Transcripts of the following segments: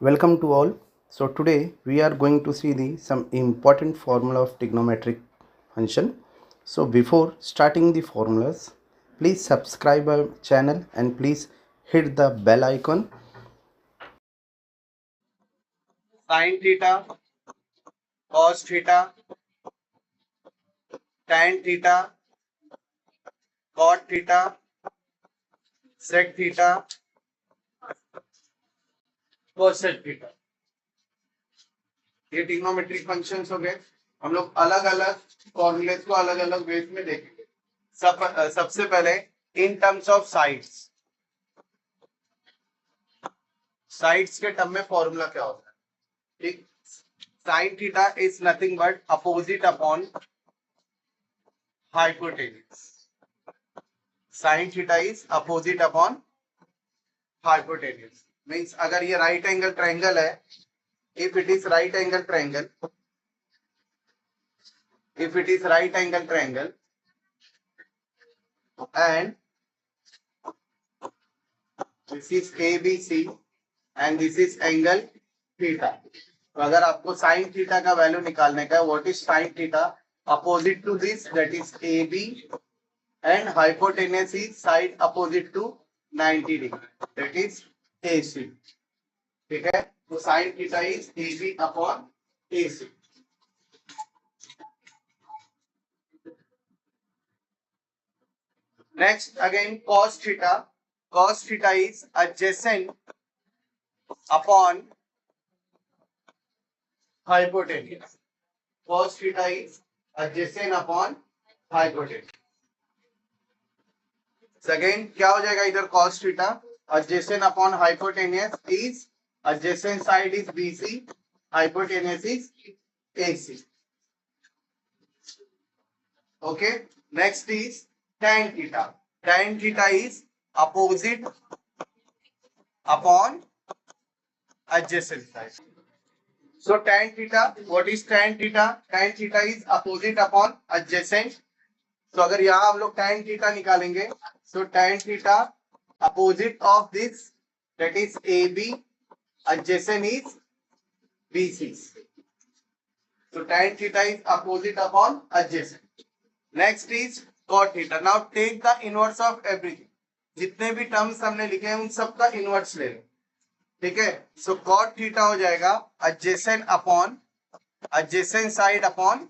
Welcome to all. So today we are going to see some important formula of trigonometric function. So before starting the formulas, please subscribe our channel and please hit the bell icon. Sin theta, cos theta, tan theta, cot theta, sec theta, cosec theta. ये trigonometric functions हो गए। हम लोग अलग अलग formulas को अलग अलग वेज में देखेंगे। सबसे पहले in terms of sides, sides के टर्म में फॉर्मूला क्या होता है? ठीक, sign theta is nothing but opposite upon hypotenuse. Sign theta is opposite upon hypotenuse means अगर ये राइट एंगल ट्रायंगल है, if it is right angle triangle, if it is right angle triangle and this is ABC and this is angle theta, तो अगर आपको sin theta का value निकालने का है, what is sin theta? Opposite to this, that is AB, and hypotenuse is side opposite to 90 degree, that is AC. ठीक है, तो sin theta is AB upon AC. Next again cos theta. Cos theta is adjacent upon hypotenuse. Cos theta is adjacent upon hypotenuse. So again क्या हो जाएगा इधर cos theta? Adjacent upon hypotenuse is adjacent side is BC, hypotenuse is AC. Okay. Next is tan theta. Tan theta is opposite upon adjacent side. So tan theta, what is tan theta? Tan theta is opposite upon adjacent. So अगर यहाँ हम लोग tan theta निकालेंगे, so tan theta opposite of this, that is AB, adjacent is BC. So tan theta is opposite upon adjacent. Next is cot theta. Now take the inverse of everything. जितने भी terms हमने लिखे हैं उन सबका inverse ले लो। ठीक है, सो cot थीटा हो जाएगा adjacent upon adjacent side upon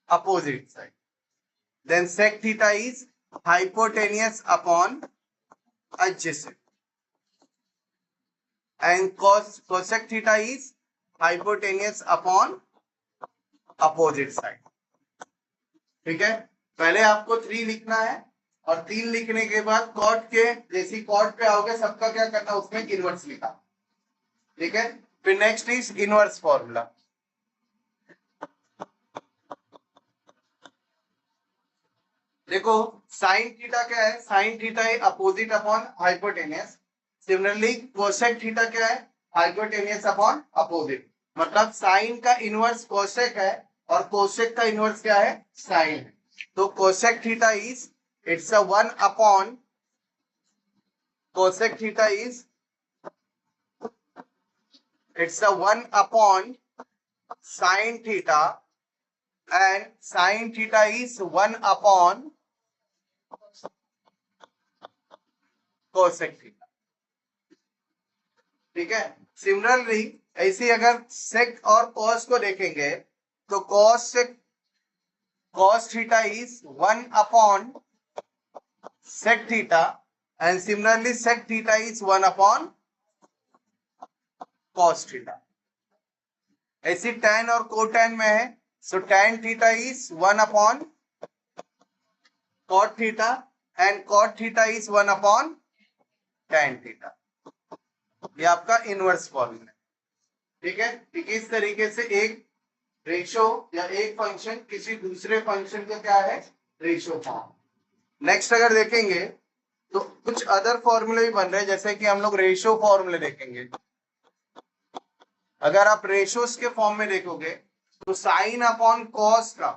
opposite side. Then sec theta is hypotenuse upon adjacent. And cosec theta is hypotenuse upon opposite side. ठीक है, पहले आपको 3 लिखना है और 3 लिखने के बाद कॉट के जैसी कॉट पे आओगे सबका क्या करना, उसमें इनवर्स लिखा। ठीक है, फिर नेक्स्ट इज इनवर्स फॉर्मूला। देखो साइन थीटा क्या है? साइन थीटा है opposite upon hypotenuse. Similarly cosec theta क्या है? Hypotenuse upon opposite. मतलब साइन का इनवर्स कोसेक है और कोसेक का इनवर्स क्या है? साइन है। तो cosec theta is it's a 1 upon cosec theta is it's a 1 upon sine theta and sin theta is 1 upon cosec theta. ठीक है, सिमिलरली ऐसे अगर sec और cos को देखेंगे तो cos theta is 1 upon sec theta and similarly sec theta is 1 upon cos theta. ऐसी tan और cotan में है, so tan theta is 1 upon cot theta and cot theta is 1 upon tan theta. ये आपका inverse formula है। ठीक है, इस तरीके से एक रेशो या एक फंक्शन किसी दूसरे फंक्शन का क्या है? Ratio form. नेक्स्ट अगर देखेंगे तो कुछ अदर फॉर्मूले भी बन रहे हैं, जैसे कि हम लोग रेशो फॉर्मूले देखेंगे। अगर आप रेशोस के फॉर्म में देखोगे तो साइन अपॉन कॉस का,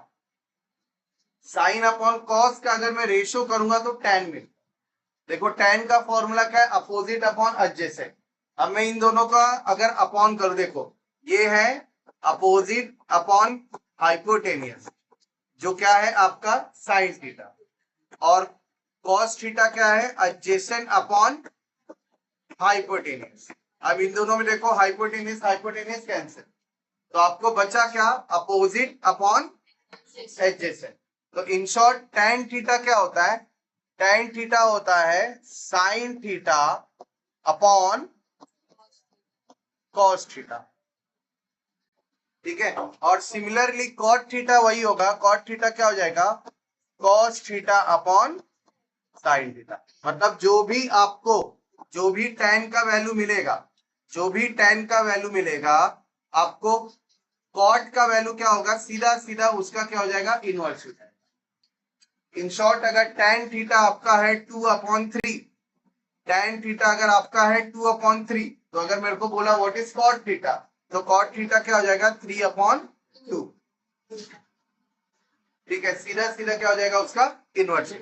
साइन अपॉन कॉस का अगर मैं रेशो करूंगा तो tan मिलेगा। देखो tan का फॉर्मूला क्या है? Opposite upon adjacent. अब मैं इन दोनों का अगर अपॉन कर, देखो ये है अपोजिट अपॉन हाइपोटेनियस, जो क्या है आपका साइन थीटा, और कॉस थीटा क्या है एडजेसेंट अपॉन हाइपोटेनियस। अब इन दोनों में देखो हाइपोटेनियस हाइपोटेनियस कैंसिल, तो आपको बचा क्या अपोजिट अपॉन एडजेसेंट। तो इन शॉर्ट tan थीटा क्या होता है, tan थीटा होता है sine theta upon cos theta, ठीक है। और सिमिलरली कॉट थीटा वही होगा, कॉट थीटा क्या हो जाएगा cos theta upon sine theta. मतलब जो भी आपको जो भी tan का वैल्यू मिलेगा, जो भी tan का वैल्यू मिलेगा आपको कॉट का वैल्यू क्या होगा, सीधा सीधा उसका क्या हो जाएगा इनवर्स हो जाएगा। इन शॉर्ट अगर tan थीटा आपका है 2/3, tan थीटा अगर आपका है 2/3, तो अगर मेरे को बोला व्हाट इज कॉट थीटा, तो कॉट थीटा क्या हो जाएगा 3/2, ठीक है। सीधा सीधा क्या हो जाएगा उसका इनवर्स,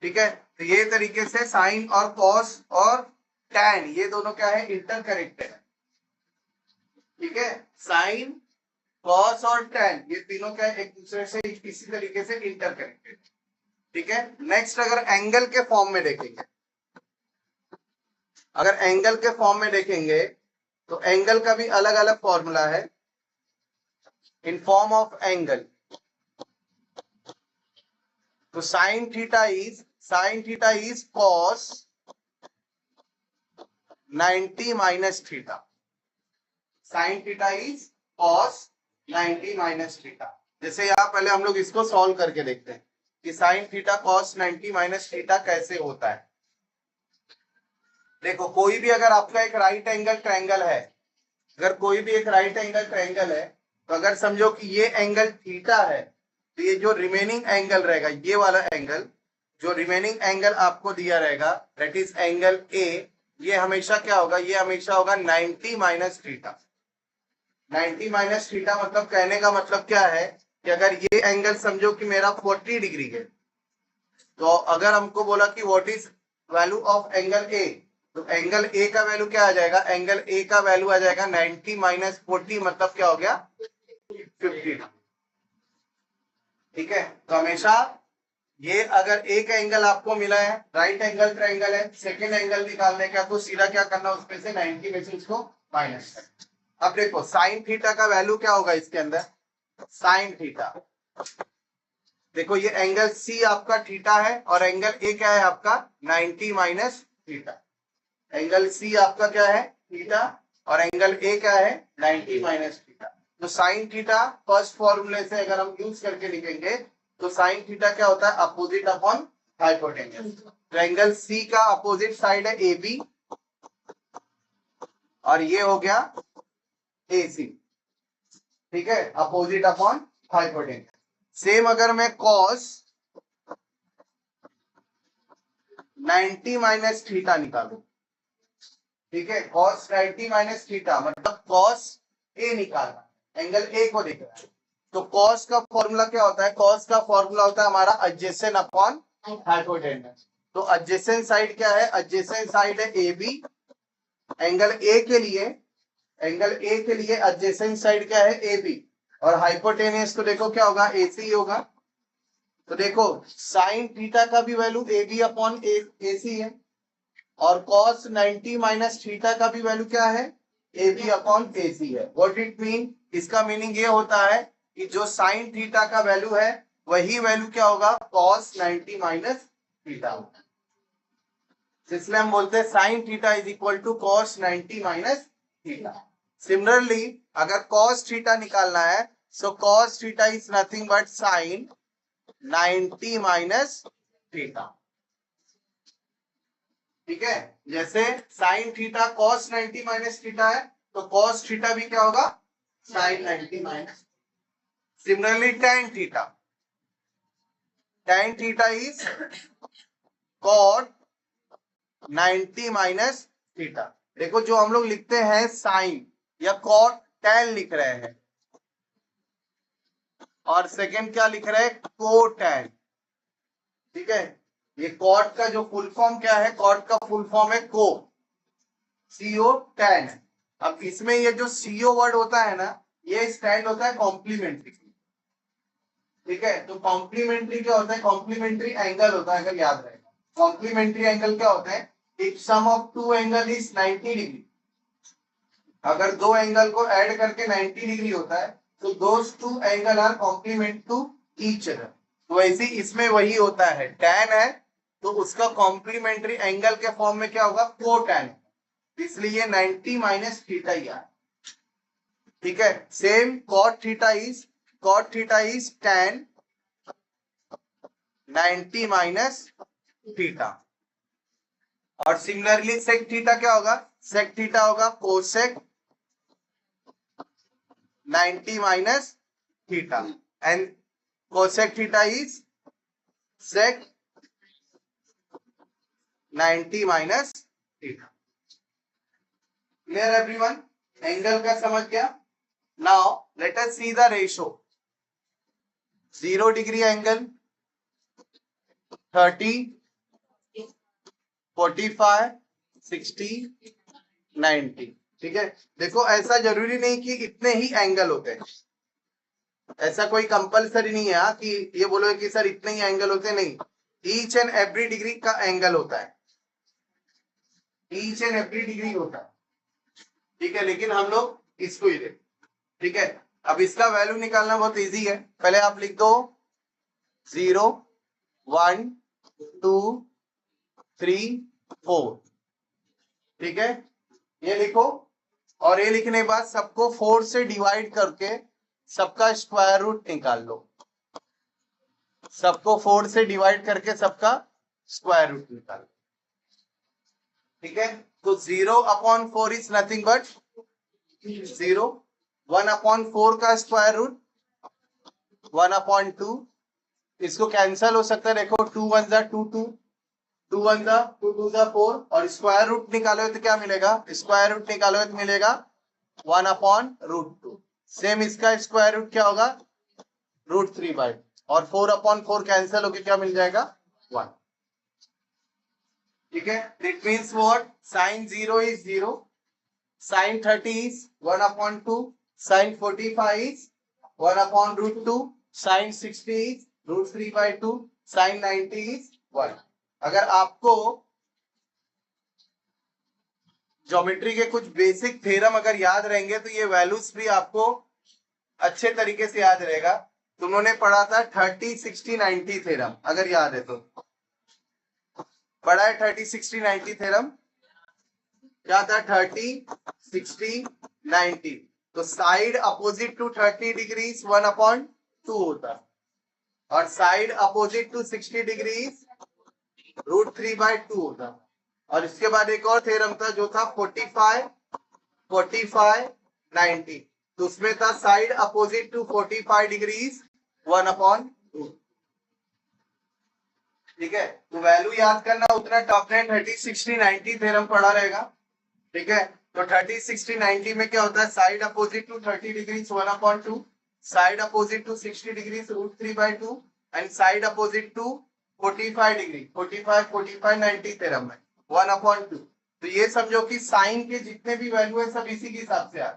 ठीक है। तो ये तरीके से साइन और कॉस और tan ये दोनों क्या है इंटर कनेक्टेड है, ठीक है। साइन कॉस और tan ये तीनों क्या है एक दूसरे से इसी तरीके से इंटर कनेक्टेड, ठीक है। नेक्स्ट अगर एंगल के फॉर्म में देखेंगे, अगर एंगल के फॉर्म में देखेंगे तो एंगल का भी अलग अलग फॉर्मूला है। इन फॉर्म ऑफ एंगल, तो sign theta is cos 90 minus theta, sine theta is cos 90 minus theta. जैसे यहाँ पहले हम लोग इसको सॉल्व करके देखते हैं कि sine theta cos 90 minus theta कैसे होता है। देखो कोई भी अगर आपका एक राइट एंगल ट्रायंगल है, अगर कोई भी एक राइट एंगल ट्रायंगल है, तो अगर समझो कि ये एंगल थीटा है, तो ये जो रिमेनिंग एंगल रहेगा, ये वाला एंगल जो रिमेनिंग एंगल आपको दिया रहेगा दैट इज एंगल ए, ये हमेशा क्या होगा, ये हमेशा होगा 90 माइनस थीटा। 90 माइनस थीटा मतलब कहने का मतलब क्या है कि अगर ये एंगल समझो कि मेरा 40 डिग्री है, तो अगर हमको बोला कि what is value of angle A, तो एंगल ए का वैल्यू क्या आ जाएगा, एंगल ए का वैल्यू आ जाएगा 90 माइनस 40 मतलब क्या हो गया 50, ठीक है। तो हमेशा ये अगर एक एंगल आपको मिला है राइट एंगल ट्रायंगल है, सेकंड एंगल निकालने का तो सीधा क्या करना उसमें से 90 में से उसको माइनस करना। अब देखो साइन थीटा का वैल्यू क्या होगा इसके अंदर, साइन थीटा, देखो ये एंगल सी आपका थीटा है और एंगल ए क्या है आपका 90 माइनस थीटा। एंगल सी आपका क्या है थीटा और एंगल ए क्या है 90 माइनस थीटा। तो साइन थीटा फर्स्ट फॉर्मूले से अगर हम यूज करके लिखेंगे तो साइन थीटा क्या होता है अपोजिट अपॉन हाइपोटेन्यूज। तो एंगल सी का अपोजिट साइड है ए बी और ये हो गया ए सी, ठीक है, अपोजिट अपॉन हाइपोटेन्यूज। सेम अगर मैं कॉस 90 माइनस थीटा निकालू, ठीक है, कॉस 90 माइनस थीटा मतलब कॉस ए निकालना, एंगल ए को देखना है। तो कॉस का फॉर्मूला क्या होता है, कॉस का फॉर्मूला होता है हमारा एडजेसेंट अपॉन हाइपोटेन्यूज। तो एडजेसेंट साइड क्या है, एडजेसेंट साइड है ए बी, एंगल ए के लिए, एंगल ए के लिए एडजेसेंट साइड क्या है ए बी, और हाइपोटेन्यूज तो देखो क्या होगा ए सी होगा। तो देखो साइन थीटा का भी वैल्यू ए बी अपॉन ए सी है और cos 90 माइनस थीटा का भी वैल्यू क्या है ए बी अपॉन ए सी है। व्हाट इट मीन, इसका मीनिंग ये होता है कि जो साइन थीटा का वैल्यू है वही वैल्यू क्या होगा cos 90 माइनस थीटा होगा। इसलिए हम बोलते हैं sine theta is equal to cos 90 minus theta. Similarly अगर cos थीटा निकालना है so cos theta is nothing but sine 90 minus theta, ठीक है। जैसे sine theta cos 90 minus theta है तो cos थीटा भी क्या होगा sine 90 minus. Similarly tan theta, tan theta is cot 90 minus theta. देखो जो हम लोग लिखते हैं साइन या cot tan लिख रहे हैं और सेकेंड क्या लिख रहे हैं कोटैन, ठीक है। ये कॉट का जो फुल फॉर्म क्या है, कॉट का फुल फॉर्म है को, CO tan है। अब इसमें ये जो CO वर्ड होता है ना, ये स्टैंड होता है कॉम्प्लीमेंट्री। ठीक है, तो कॉम्प्लीमेंट्री क्या होता है? कॉम्प्लीमेंट्री एंगल होता है, अगर याद रहेगा। कॉम्प्लीमेंट्री एंगल क्या होता है? If sum of two angle is 90 degree, अगर दो एंगल को ऐड करके 90 डिग्री होता है तो those two angle are complement to each other. तो वैसे इसमें वही होता है, tan है तो उसका कॉम्प्लीमेंट्री एंगल के फॉर्म में क्या होगा? कोटैन, इसलिए 90 माइनस थीटा ही आया। ठीक है, same cot theta is tan 90 minus theta. और सिमिलरली सेक थीटा क्या होगा? सेक थीटा होगा cosec 90 minus theta, and cosec theta is sec 90 minus theta. Clear everyone? Angle का समझ गया? Now let us see the ratio. 0 degree angle, 30, 45, 60, 90। ठीक है, देखो ऐसा जरूरी नहीं कि इतने ही एंगल होते हैं, ऐसा कोई कंपलसरी नहीं है कि ये बोलो कि सर इतने ही एंगल होते हैं, नहीं। ईच एंड एवरी डिग्री का एंगल होता है, ईच एंड एवरी डिग्री होता है। ठीक है, लेकिन हम लोग इसको ही देख। ठीक है, अब इसका वैल्यू निकालना बहुत इजी है। पहले आप लिख दो 0, 1, 2, 3, 4। ठीक है, ये लिखो, और ये लिखने के बाद सबको 4 से डिवाइड करके सबका स्क्वायर रूट निकाल लो। सबको 4 से डिवाइड करके सबका स्क्वायर रूट निकाल लो। ठीक है, तो 0/4 इज नथिंग बट 0। 1/4 का स्क्वायर रूट 1/2। इसको कैंसल हो सकता है, देखो 2 1 जा 2 2, 2 1 जा 2 2 जा 4, और स्क्वायर रूट निकालोगे तो क्या मिलेगा? स्क्वायर रूट निकालोगे तो मिलेगा 1/√2। सेम इसका स्क्वायर रूट क्या होगा? √3/, और 4/4 कैंसल होके क्या मिल जाएगा? 1। ठीक है, it means what? sin 0 is 0, sin 30 is 1/2, sin 45 is 1/√2, sin 60 is √3/2, sin 90 is 1। अगर आपको ज्योमेट्री के कुछ बेसिक थ्योरम अगर याद रहेंगे तो ये वैल्यूज भी आपको अच्छे तरीके से याद रहेगा। तुमने पढ़ा था 30 60 90 थ्योरम, अगर याद है तो पढ़ा है 30 60 90 थ्योरम। क्या था? 30 60 90। तो साइड अपोजिट टू 30 डिग्री 1/2 होता है, और साइड अपोजिट टू 60 डिग्री √3/2 होता है। और इसके बाद एक और थ्योरम था जो था 45 45 90। तो उसमें था साइड अपोजिट टू 45 डिग्री 1/2। ठीक है, तो वैल्यू याद करना उतना टफ है, 30 60 90 थ्योरम पढ़ा रहेगा। ठीक है, तो 30 60 90 में क्या होता है? Side opposite to 30 degree 1/2, side opposite to 60 degree √3/2, and side opposite to 45 degree 45 45 90 theorem में 1/2। तो ये समझो कि साइन के जितने भी वैल्यू है सब इसी के हिसाब से आए।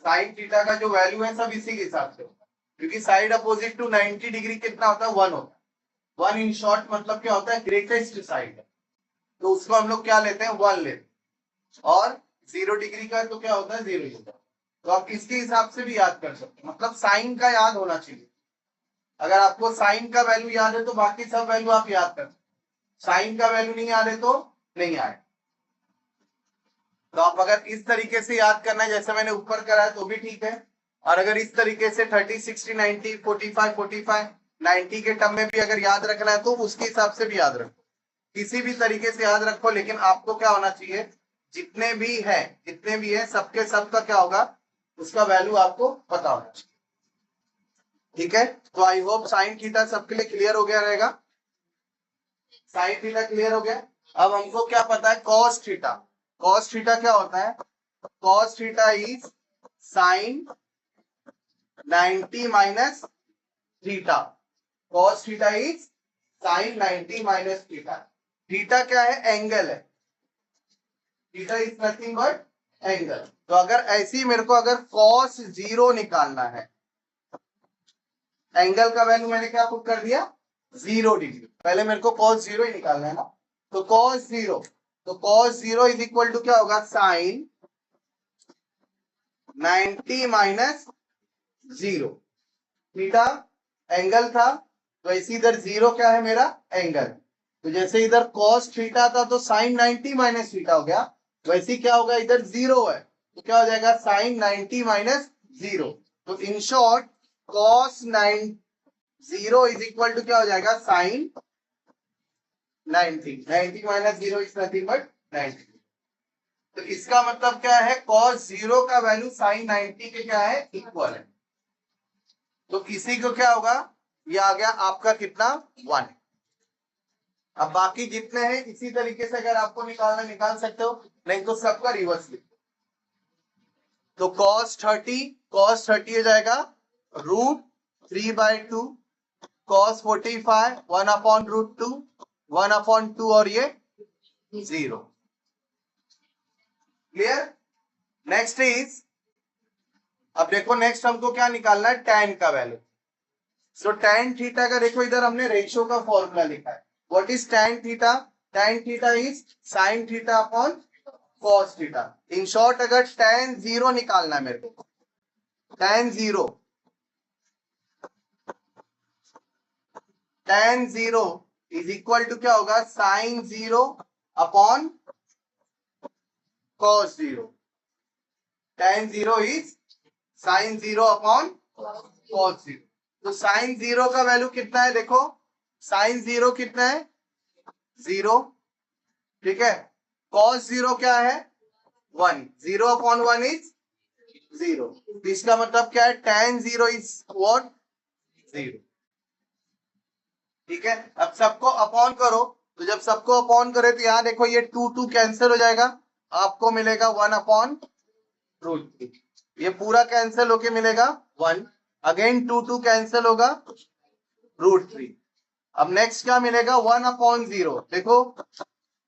साइन थीटा का जो वैल्यू है सब इसी के हिसाब से होता है, क्योंकि साइड अपोजिट टू 90 डिग्री कितना होता है? 1 होता है। 1 इन शॉर्ट मतलब क्या होता है? ग्रेटेस्ट साइड है, तो उसको हम लोग क्या लेते हैं? 1 लेते हैं। और 0 डिग्री का तो क्या होता है? 0 होता है। तो आप इसके हिसाब से भी याद कर सकते हैं, मतलब साइन का याद होना चाहिए। अगर आपको साइन का वैल्यू याद है तो बाकी सब वैल्यू आप याद कर सकते हैं, साइन का वैल्यू नहीं याद है तो नहीं आए। तो आप अगर इस तरीके से याद करना है जैसे मैंने ऊपर करा है तो भी ठीक है, और अगर इस तरीके से 30 60 90 45 45 90 के टर्म में भी अगर याद रखना है तो उसके हिसाब से भी याद रखो, किसी भी तरीके से याद रखो, लेकिन आपको क्या होना चाहिए? जितने भी है सबके सब का क्या होगा? उसका वैल्यू आपको पता होना चाहिए। ठीक है, तो आई होप साइन थीटा सबके लिए क्लियर हो गया रहेगा। साइन थीटा क्लियर हो गया। अब हमको क्या पता है? Cos theta. कॉस थीटा क्या होता है? Cos theta is sine 90 minus theta. Cos theta is sine 90 minus theta. Theta क्या है? एंगल है। Theta is nothing but angle. तो अगर ऐसी मेरे को अगर cos 0 निकालना है, एंगल का वैल्यू मैंने क्या पुट कर दिया 0 डिग्री। पहले मेरे को cos 0 ही निकालना है ना, तो cos 0, तो cos 0 इज इक्वल टू क्या होगा साइन 90 माइनस 0। थीटा एंगल था, तो इसी इधर 0 क्या है मेरा एंगल। तो जैसे इधर cos थीटा था तो साइन 90 माइनस थीटा हो गया, वैसे क्या होगा इधर 0 है तो क्या हो जाएगा साइन 90 माइनस 0। तो in short cos 0 is equal to क्या हो जाएगा sine 90। 90 minus 0 is nothing but 90। तो इसका मतलब क्या है cos 0 का वैल्यू साइन 90 के क्या है इक्वल है। तो इसी को क्या होगा, ये आ गया आपका कितना 1। अब बाकी जितने हैं इसी तरीके से अगर आपको निकालना निकाल सकते हो, नहीं तो सबका रिवर्स लिखो। तो cos 30 हो जाएगा √3/2, cos 45 1/√2, 1/2 और ये 0। क्लियर। नेक्स्ट इज, अब देखो नेक्स्ट हमको क्या निकालना है tan का वैल्यू। सो tan थीटा का देखो इधर हमने रेशियो का फॉर्मूला लिखा है। What is tan theta? tan theta is sin theta upon cos theta. In short अगर tan 0 निकालना है मेरे को, tan 0 इज इक्वल टू क्या होगा sin 0 upon cos 0। tan 0 is sin 0 upon cos 0। तो sin 0 का वैल्यू कितना है देखो, sin 0 कितना है 0, ठीक है। cos 0 क्या है 1, 0 अपॉन 1 इज 0। तो इसका मतलब क्या है tan 0 इज व्हाट 0। ठीक है, अब सबको अपॉन करो, तो जब सबको अपॉन करे तो यहां देखो ये 2 कैंसिल हो जाएगा, आपको मिलेगा 1/√3। ये पूरा कैंसिल होके मिलेगा 1, अगेन 2 कैंसिल होगा √3। अब नेक्स्ट क्या मिलेगा 1/0। देखो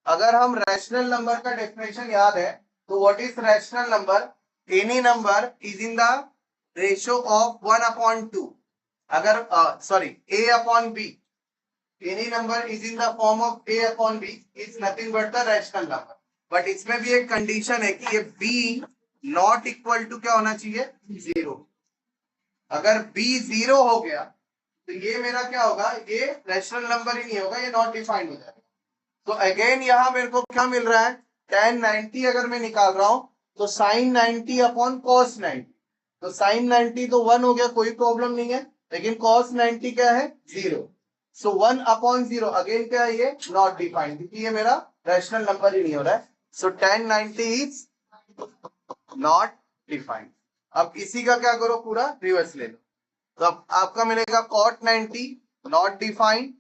अगर हम रैशनल नंबर का डेफिनेशन याद है तो what is rational number, any number is in the ratio of 1/2। अगर sorry a/b, any number is in the form of a/b is nothing but the rational number। But इसमें भी एक condition है कि ये b नॉट इक्वल टू क्या होना चाहिए 0। अगर b 0 हो गया तो ये मेरा क्या होगा, ये रैशनल नंबर ही नहीं होगा, ये नॉट डिफाइंड हो जाएगा। तो अगेन यहां मेरे को क्या मिल रहा है tan 90 अगर मैं निकाल रहा हूं तो sin 90 अपॉन cos 90। तो sin 90 तो 1 हो गया, कोई प्रॉब्लम नहीं है, लेकिन cos 90 क्या है 0। सो 1/0 अगेन क्या है ये नॉट डिफाइंड, क्योंकि ये मेरा रैशनल नंबर ही नहीं हो रहा है। सो tan 90 इज नॉट डिफाइंड। अब इसी का क्या करो पूरा रिवर्स ले लो, तो अब आपका मिलेगा cot 90 नॉट डिफाइंड,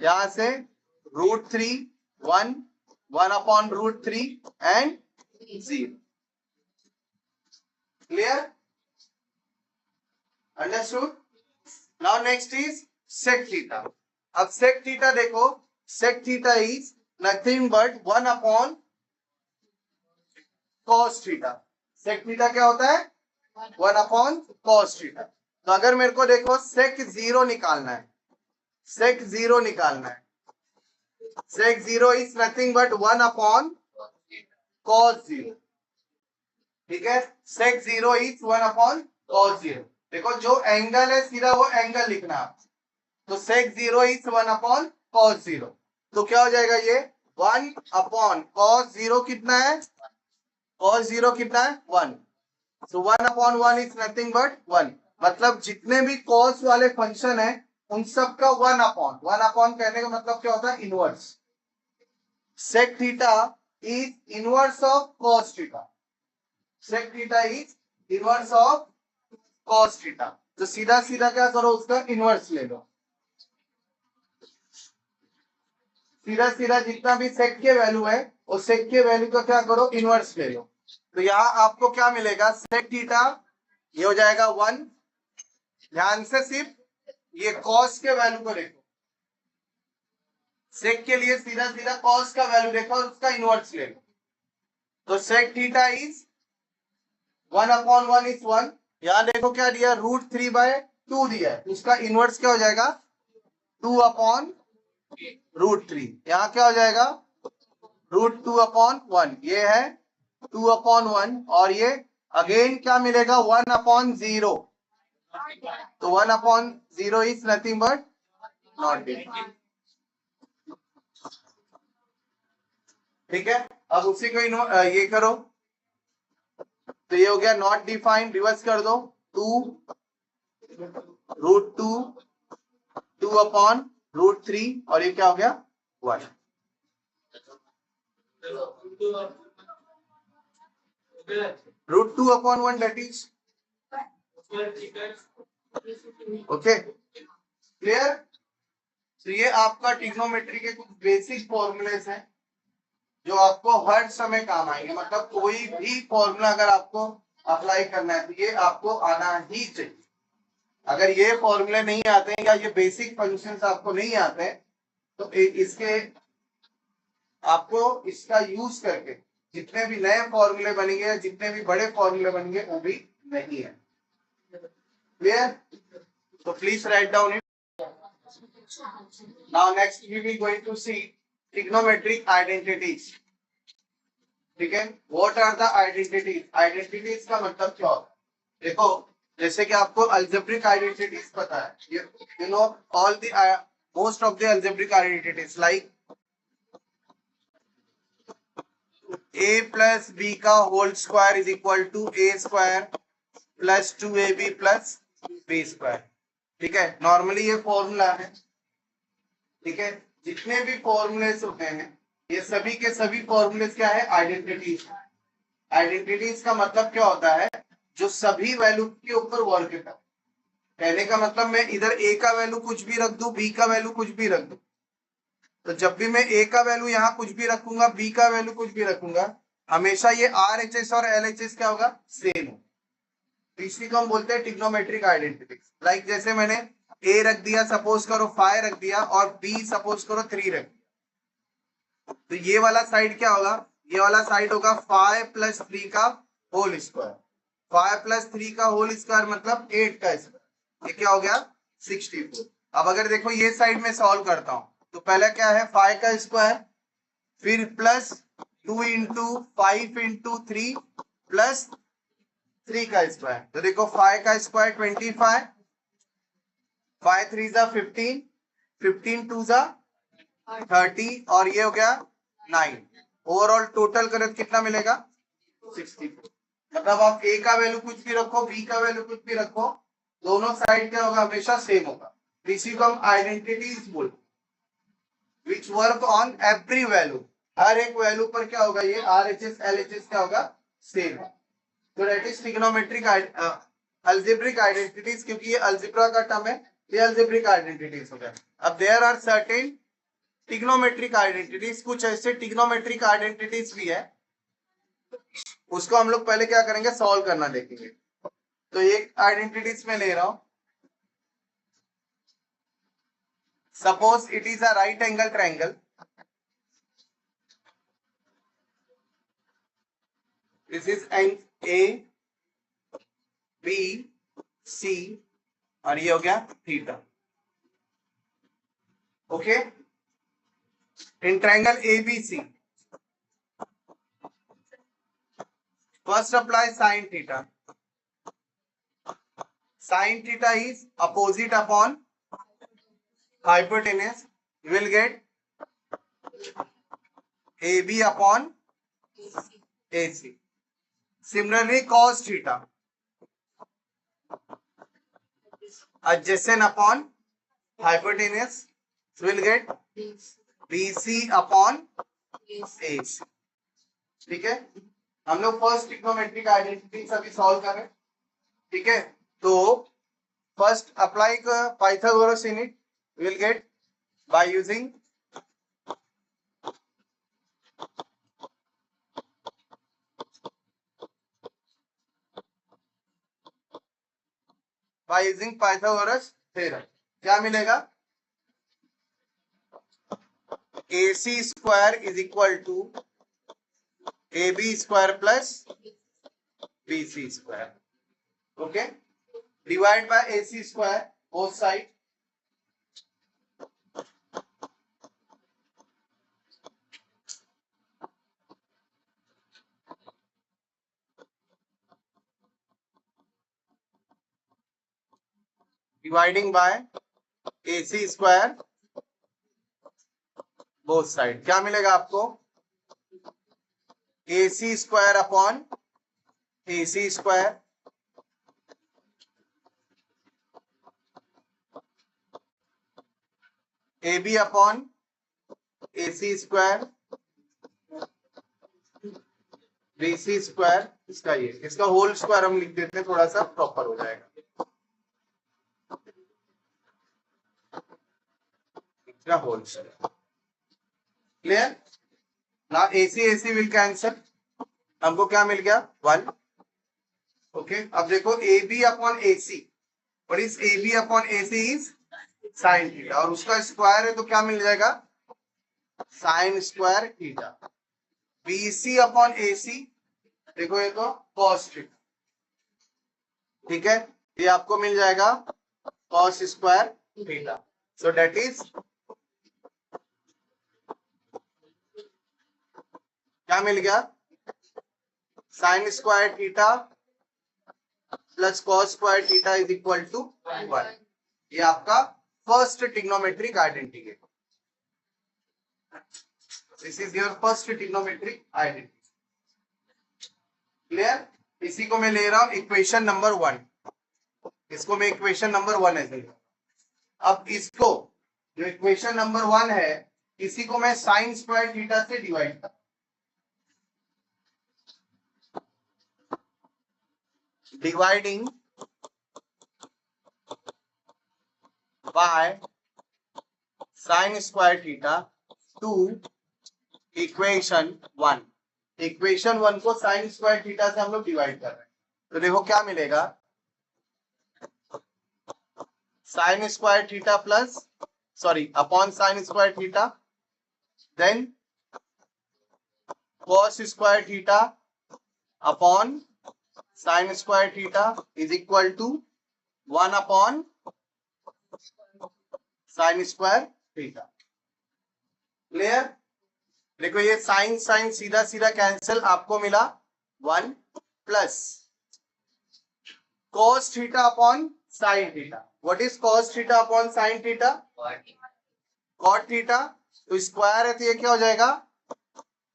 यहां से √3 1, 1/√3 and 0। Clear, understood. Now next is sec theta. अब sec थीटा देखो, sec theta is nothing but 1/cos theta. sec theta क्या होता है 1/cos थीटा। तो अगर मेरे को देखो sec 0 निकालना है, sec 0 निकालना है, sec 0 is nothing but 1/cos 0। ठीक है, sec 0 इज 1/cos 0। देखो जो एंगल है सीधा वो एंगल लिखना है, तो sec 0 इज 1/cos 0। तो क्या हो जाएगा ये 1/cos 0 कितना है, cos 0 कितना है 1। सो 1/1 इज नथिंग बट 1। मतलब जितने भी cos वाले फंक्शन है उन सब का 1/1 कहने का मतलब क्या होता है inverse. sec theta is inverse of cos theta, sec theta is inverse of cos theta. तो सीधा सीधा क्या करो उसका इनवर्स ले लो, सीधा सीधा जितना भी सेक के वैल्यू है उस सेक के वैल्यू का क्या करो इनवर्स ले लो। तो यहां आपको क्या मिलेगा सेक थीटा ये हो जाएगा 1। ध्यान से सिर्फ ये कॉस के वैल्यू को देखो, सेक के लिए सीधा सीधा कॉस का वैल्यू देखो और उसका इनवर्स ले लो। तो सेक थीटा इज 1/1 इज 1। यहां देखो क्या दिया, √3/2 दिया है, उसका इनवर्स क्या हो जाएगा 2/√3। यहां क्या हो जाएगा √2/1, ये है 2/1 और ये अगेन क्या मिलेगा 1/0। तो 1/0 is nothing but not defined. ठीक है, अब उसी को ये करो, तो ये हो गया नॉट डिफाइंड, रिवर्स कर दो 2√2 2/√3 और ये क्या हो गया 1। √2/1 that is ओके क्लियर। तो ये आपका ट्रिग्नोमेट्री के कुछ बेसिक फॉर्मूलेस हैं जो आपको हर समय काम आएंगे। मतलब कोई भी फॉर्मूला अगर आपको अप्लाई करना है तो ये आपको आना ही चाहिए। अगर ये फॉर्मूले नहीं आते हैं या ये बेसिक फंक्शंस आपको नहीं आते हैं तो इसके आपको इसका यूज करके जितने भी नए फॉर्मूले बनेंगे या जितने भी बड़े फॉर्मूले बनेंगे वो भी नहीं है। क्लियर, तो please write down it. Now next we will going to see trigonometric identities. ठीक है, what are the identities. Identities का मतलब क्या होता है, देखो जैसे कि आपको अलजेब्रिक आइडेंटिटीज पता है, you know all the most of the algebraic identities like a plus b का whole square is equal to a square plus 2ab plus b square. ठीक है, नॉर्मली ये फॉर्मूला है। ठीक है, जितने भी फॉर्मूलेस होते हैं ये सभी के सभी फॉर्मूलेस क्या है आइडेंटिटीज। आइडेंटिटीज का मतलब क्या होता है, जो सभी वैल्यू के ऊपर वर्क करता है। कहने का मतलब मैं इधर a का वैल्यू कुछ भी रख दूं, b का वैल्यू कुछ भी रख दूं, तो जब भी मैं a का वैल्यू यहाँ कुछ भी रखूंगा, b का वैल्यू कुछ भी रखूंगा, हमेशा ये RHS और LHS क्या होगा सेम हो। तो इसी को हम बोलते हैं ट्रिग्नोमेट्रिक आइडेंटिटीज। लाइक जैसे मैंने a रख दिया, सपोज करो 5 रख दिया, और b सपोज करो 3 रख दिया, तो ये वाला साइड क्या होगा, ये वाला साइड होगा 5 + 3 का होल स्क्वायर। 5 + 3 का होल स्क्वायर मतलब 8 का स्क्वायर, ये क्या हो गया 64। अब अगर देखो ये साइड में सॉल्व करता हूं तो पहला क्या है 5 का स्क्वायर, फिर प्लस 2 × 5 × 3 प्लस 3 का स्क्वायर। तो देखो 5 का स्क्वायर 25, 5 3 = 15, 15 2 = 30 और ये हो गया 9। ओवरऑल टोटल करें तो कितना मिलेगा 64। मतलब आप a का वैल्यू कुछ भी रखो, b का वैल्यू कुछ भी रखो, दोनों साइड क्या होगा हमेशा सेम होगा। इसी को हम आइडेंटिटीज बोलते हैं, which work on every value. हर एक वैल्यू पर क्या होगा ये RHS LHS क्या होगा सेम। तो that is trigonometric algebraic identities, क्योंकि ये अलजेब्रा का टर्म है, ये अलजेब्रिक आइडेंटिटीज हो गया। अब there are certain trigonometric identities, कुछ ऐसे ट्रिग्नोमेट्रिक आइडेंटिटीज भी है, उसको हम लोग पहले क्या करेंगे सॉल्व करना देखेंगे। तो एक आइडेंटिटीज में ले रहा हूं, suppose it is a right angle triangle, this is angle A B C और ये हो गया theta. Okay, in triangle ABC first apply sin theta. Sin theta is opposite upon hypotenuse, you will get AB upon AC. Similarly cos theta adjacent upon hypotenuse, you will get BC upon AC. ठीक है, हम लोग first trigonometric identity अभी solve करें। ठीक है, तो first apply Pythagoras in it, will get by using Pythagoras theorem. क्या मिलेगा AC² is equal to AB square plus BC square. Okay. Divide by AC square both side. Dividing by AC square both side. क्या मिलेगा आपको? AC square upon AC square AB upon AC square BC square इसका ये इसका whole square हम लिख देते हैं, थोड़ा सा प्रॉपर हो जाएगा. इसका होल स्क्वायर क्लियर. ना AC AC विल कैंसल. हमको क्या मिल गया? 1. ओके. अब देखो AB upon AC. What is AB upon AC is sine theta और उसका स्क्वायर है तो क्या मिल जाएगा? Sign square theta. BC upon AC देखो ये तो कॉस थीटा. ठीक है. ये आपको मिल जाएगा cos square theta. So that is क्या मिल गया? Sine square theta plus cos square theta is equal to 1. ये आपका फर्स्ट ट्रिग्नोमेट्रिक आइडेंटिटी है. This is your first trigonometric identity. Clear. इसी को मैं ले रहा हूं इक्वेशन नंबर 1. इसको मैं इक्वेशन नंबर 1 ऐसे. अब इसको जो इक्वेशन नंबर 1 है इसी को मैं साइन स्क्वायर थीटा से डिवाइड कर. Dividing by sine square theta two equation 1. Equation 1 को साइन स्क्वायर थीटा से हम लोग डिवाइड कर रहे हैं. तो देखो क्या मिलेगा? Sine square theta plus upon sine square theta then cos square theta upon sine square theta is equal to 1 upon sine square theta. Clear. देखो ये साइन साइन सीधा सीधा कैंसिल. आपको मिला 1 plus cos theta upon sine theta. What is cos theta upon sine theta? cot theta. तो square है तो ये क्या हो जाएगा?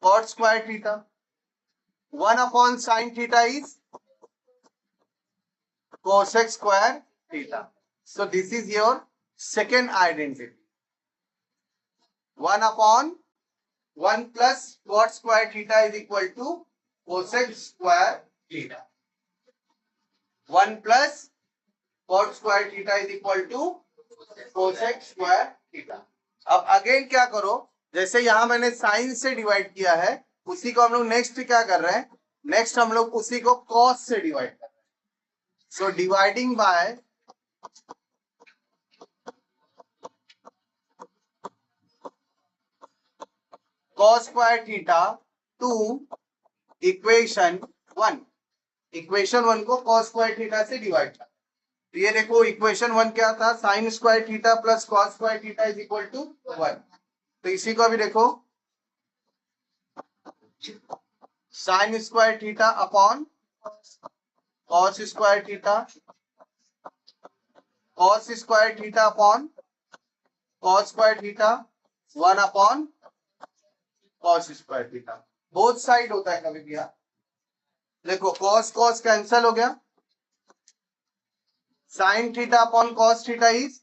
cot square theta. 1 upon sign theta is cosec square theta. So this is your second identity. 1 upon 1 plus cot square theta is equal to cosec square theta. 1 plus cot square theta is equal to cosec square theta. अब again क्या करो, जैसे यहां मैंने sign से divide किया है उसी को हम लोग नेक्स्ट क्या कर रहे हैं? नेक्स्ट हम लोग उसी को कॉस से डिवाइड कर रहे हैं. So dividing by cos square theta to equation 1. Equation 1 को cos square theta से डिवाइड कर. तो ये देखो इक्वेशन 1 क्या था? Sine square theta plus cos square theta is equal to 1. तो इसी को अभी देखो sine square theta upon cos square theta, cos square theta upon cos square theta 1 upon cos square theta. Both side होता है कभी भी. देखो cos cos कैंसल हो गया. Sine theta upon cos theta is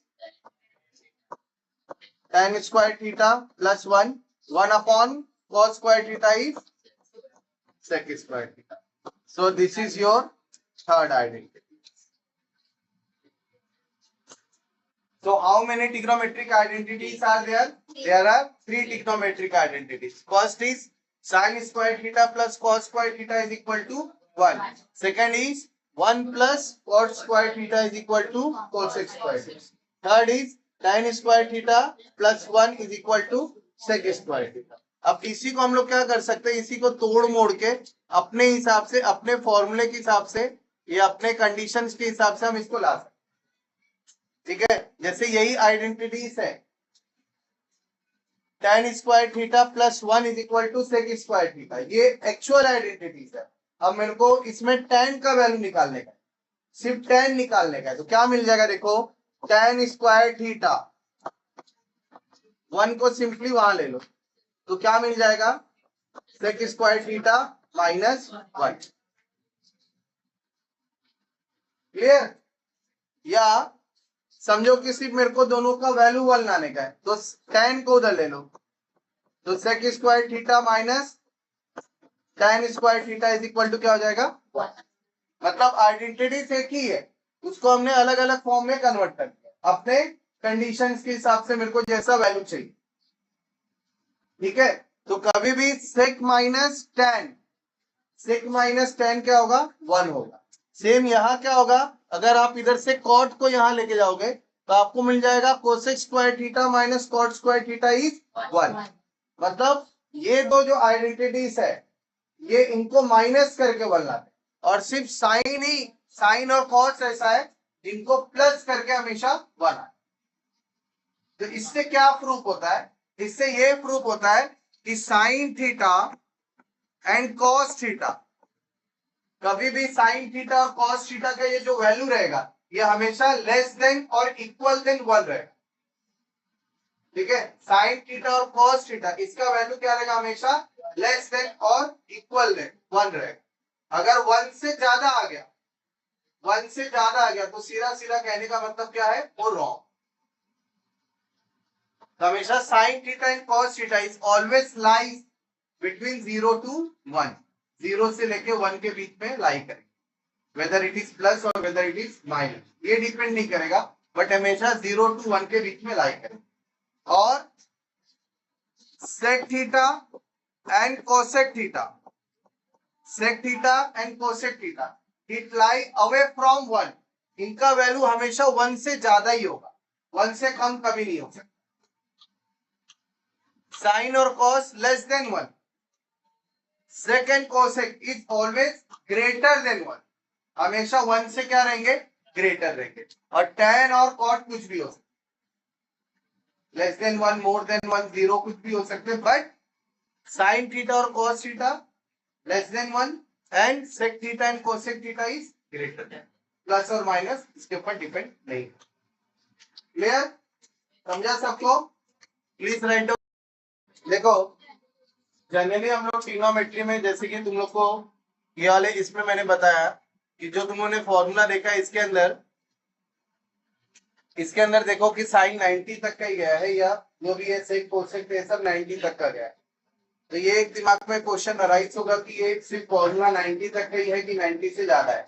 tan square theta plus 1. 1 upon cos square theta is sec square theta. So this is your third identity. So how many trigonometric identities are there? There are 3 trigonometric identities. First is sin square theta plus cos square theta is equal to 1. Second is 1 plus cot square theta is equal to cosec square theta. Third is tan square theta plus 1 is equal to sec square theta. अब इसी को हम लोग क्या कर सकते हैं, इसी को तोड़ मोड़ के अपने हिसाब से, अपने फॉर्मूले के हिसाब से या अपने कंडीशंस के हिसाब से हम इसको ला सकते हैं। ठीक है, जैसे यही आइडेंटिटीज है, tan square theta plus 1 is equal to sec square theta, ये एक्चुअल आइडेंटिटीज है। अब मेरे को इसमें tan का वैल्यू निकालने का, सिर्फ tan निकालने का है, तो क्या मिल जाएगा, देखो tan स्क्वायर थीटा 1 को सिंपली वहां ले लो, तो क्या मिल जाएगा, sec square theta minus 1। Clear? या समझो कि सिर्फ मेरे को दोनों का वैल्यू 1 लाने का है, तो tan को उधर ले लो, तो sec square theta minus tan square theta is equal to क्या हो जाएगा, 1। मतलब आइडेंटिटी एक ही है, उसको हमने अलग अलग फॉर्म में कन्वर्ट कर दिया अपने कंडीशंस के हिसाब से, मेरे को जैसा वैल्यू चाहिए। ठीक है, तो कभी भी सेक माइनस टेन क्या होगा, 1 होगा। सेम यहां क्या होगा, अगर आप इधर से कॉट को यहां लेके जाओगे तो आपको मिल जाएगा cosec square theta minus cot square theta is 1। मतलब ये दो जो आइडेंटिटीज है, ये इनको माइनस करके बनना है, और सिर्फ साइन और कॉस ऐसा है जिनको प्लस करके हमेशा बना। तो इससे क्या प्रूफ होता है, इससे ये प्रूफ होता है कि sine theta and cos theta, कभी भी साइन थीटा और कॉस थीटा का ये जो वैल्यू रहेगा, ये हमेशा लेस देन और इक्वल देन 1 रहेगा। ठीक है, साइन थीटा और कॉस थीटा, इसका वैल्यू क्या रहेगा, हमेशा लेस देन और इक्वल देन 1 रहेगा। अगर 1 से ज्यादा आ गया, 1 से ज्यादा आ गया, तो सीधा सीधा कहने का मतलब क्या है, वो रॉन्ग। तो हमेशा sine theta and cos theta is always lies between 0 to 1, 0 से लेके 1 के बीच में लाई करेंगे, वेदर इट इज प्लस और वेदर इट इज माइनस, ये डिपेंड नहीं करेगा, बट हमेशा 0 to 1 के बीच में लाई करेंगे। और sec theta and cosec theta, sec theta and cosec theta, it lie away from 1, इनका वैल्यू हमेशा 1 से ज्यादा ही होगा, 1 से कम कभी नहीं हो सकता। साइन और cos less than 1, sec and cosec is always greater than 1, हमेशा 1 से क्या रहेंगे, ग्रेटर रहेंगे। और tan और cot कुछ भी हो सकता, लेस देन 1, मोर देन 1, 0 कुछ भी हो सकते, बट साइन थीटा और cos theta less than 1 and sec theta and cosec theta is greater than, plus और माइनस इसके ऊपर डिपेंड नहीं। क्लियर? समझा सबको? Please write down. देखो जनरली हम लोग ट्रिग्नोमेट्री में, जैसे कि तुम लोग को ये वाले इसमें मैंने बताया कि जो तुमने फॉर्मूला देखा, इसके अंदर देखो कि साइन 90 तक का ही गया है, या जो भी है सेक कोसेक ये सब 90 तक का गया है। तो ये एक दिमाग में क्वेश्चन अराइज होगा कि ये सिर्फ फॉर्मूला 90 तक का ही है कि 90 से ज्यादा है।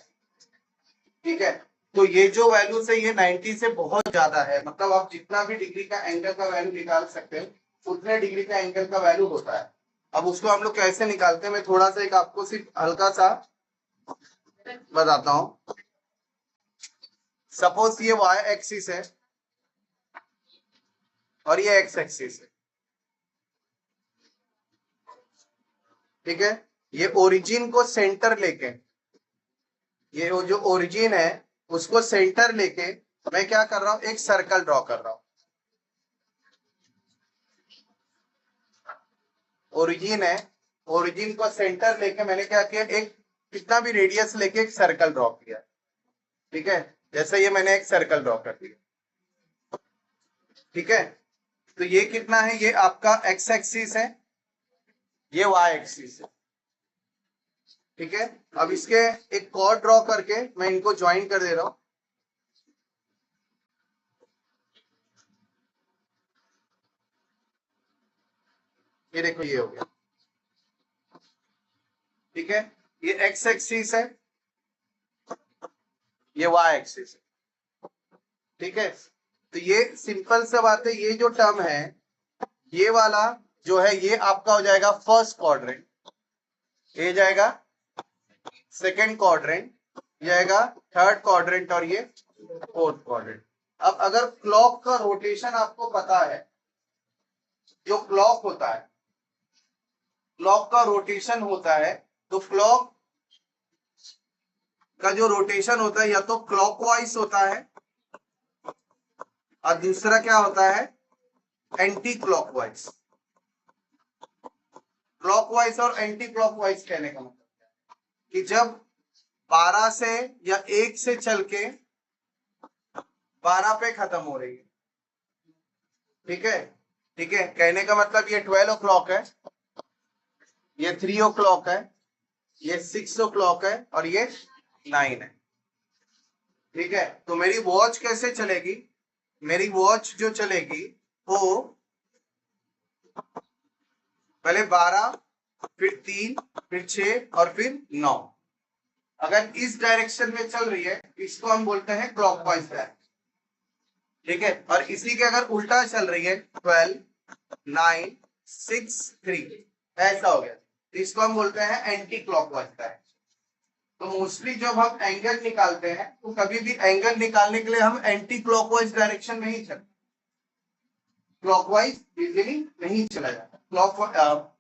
ठीक है, तो ये जो वैल्यू है ये 90 से बहुत ज्यादा है, मतलब आप जितना भी डिग्री का एंगल का वैल्यू निकाल सकते हो उतने डिग्री का एंगल का वैल्यू होता है। अब उसको हम लोग कैसे निकालते हैं, मैं थोड़ा सा एक आपको सिर्फ हल्का सा बताता हूं। सपोज ये y एक्सिस है और ये x एक्सिस है। ठीक है, ये ओरिजिन को सेंटर लेके, ये जो ओरिजिन है उसको सेंटर लेके मैं क्या कर रहा हूं, एक सर्कल ड्रॉ कर रहा हूं। ओरिजिन है, ओरिजिन को सेंटर लेके मैंने क्या किया, एक कितना भी रेडियस लेके एक सर्कल ड्रॉ किया। ठीक है, जैसे ये मैंने एक सर्कल ड्रॉ कर दिया। ठीक है, तो ये कितना है, ये आपका x एक्सिस है, ये y एक्सिस है। ठीक है, अब इसके एक कॉर्ड ड्रॉ करके मैं इनको ज्वाइन कर दे रहा हूं। ये देखो ये हो गया। ठीक है, ये x एक्सिस है, ये y एक्सिस है। ठीक है, तो ये सिंपल सा बात है, ये जो टर्म है ये वाला जो है ये आपका हो जाएगा फर्स्ट क्वाड्रेंट, ये जाएगा सेकंड क्वाड्रेंट, जाएगा थर्ड क्वाड्रेंट और ये फोर्थ क्वाड्रेंट। अब अगर क्लॉक का रोटेशन आपको पता है, जो क्लॉक होता है क्लॉक का रोटेशन होता है, तो क्लॉक का जो रोटेशन होता है या तो क्लॉकवाइज होता है और दूसरा क्या होता है, एंटी क्लॉकवाइज। क्लॉकवाइज और एंटी क्लॉकवाइज कहने का मतलब कि जब 12 से या 1 से चल के 12 पे खत्म हो रही है, ठीक है, ठीक है, कहने का मतलब ये 12 ओ क्लॉक है, ये 3 ओ क्लॉक है, ये 6 ओ क्लॉक है और ये 9 है, ठीक है। तो मेरी वॉच कैसे चलेगी, मेरी वॉच जो चलेगी वो पहले 12, फिर 3, फिर 6 और फिर 9। अगर इस डायरेक्शन में चल रही है इसको हम बोलते हैं क्लॉकवाइज डायरेक्शन, ठीक है। और इसी के अगर उल्टा चल रही है 12, 9, 6, 3 ऐसा हो गया, तो इसको हम बोलते हैं एंटी क्लॉकवाइज डायरेक्शन। तो मोस्टली जब हम एंगल निकालते हैं तो कभी भी एंगल निकालने के लिए हम एंटी क्लॉकवाइज डायरेक्शन में ही चलते, क्लॉकवाइज इजीली नहीं चला जाता, क्लॉक